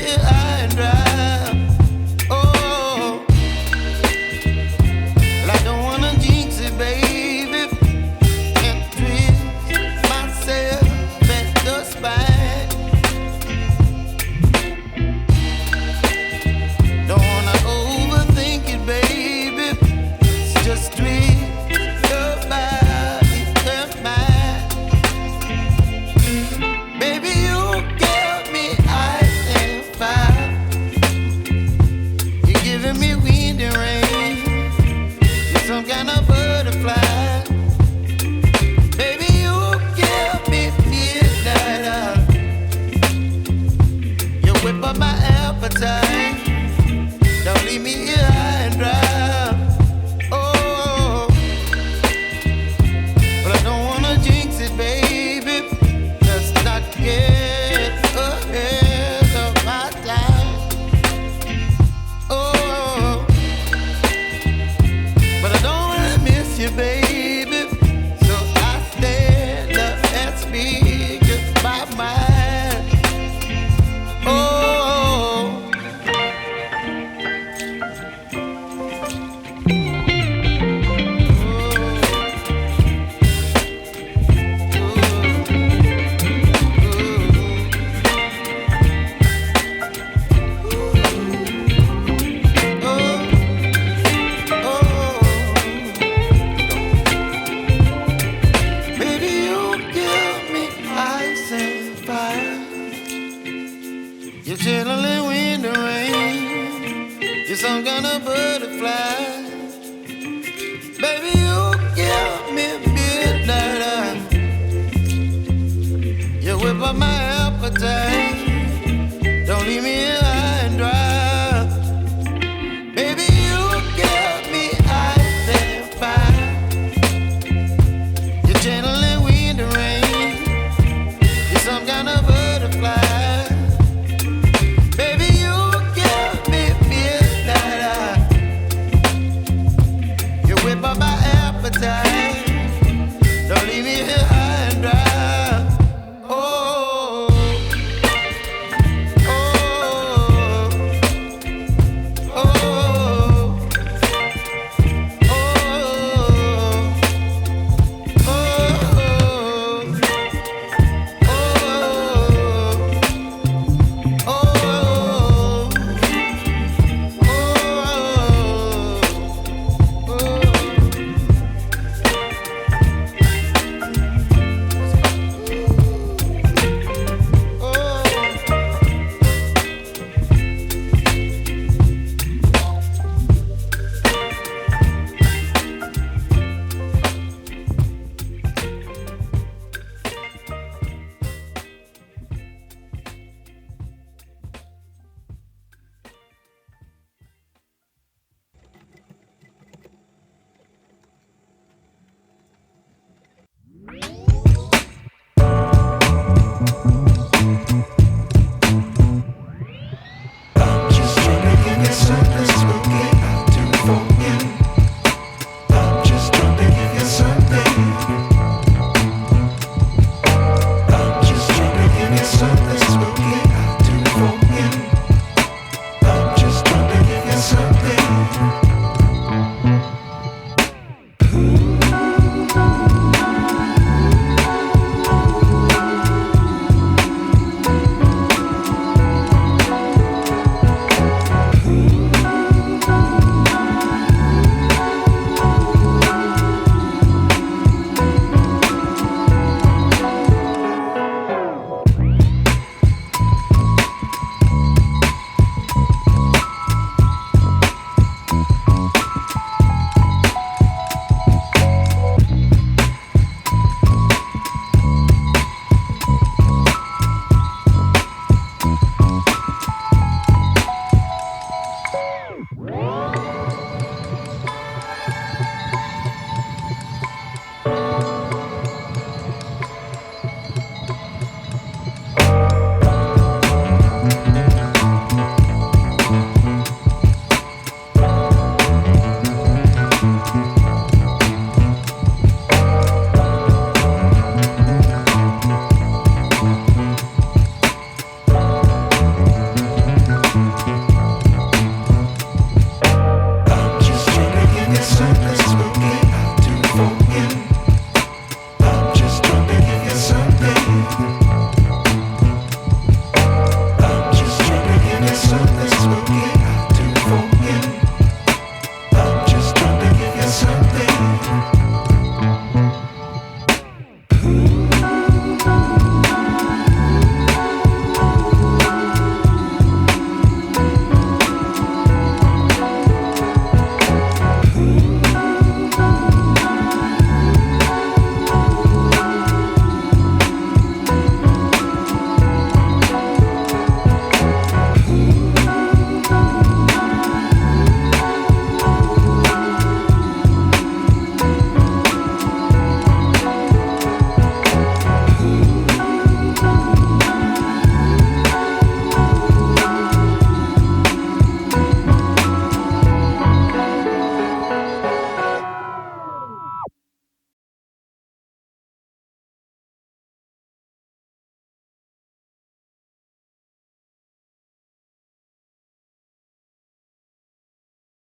here high and dry. Oh, well, I don't wanna jinx it, baby, and twist myself at the spine. Don't wanna overthink it, baby. It's just twist your body and mine. Baby, you give me ice and fire. You're giving me wind and rain. You're some kind of butterfly. Baby, you give me midnight. You whip up my appetite. Don't leave me here high and dry. Oh, but I don't wanna jinx it, baby. Let's not get ahead of my time. Oh, but I don't wanna miss you, baby. So I stand up and speak my mind. Oh. Baby, you give me ice and fire. You're chilling wind and rain. You're some kind of butterfly. Baby, you give me midnight. You whip up my appetite.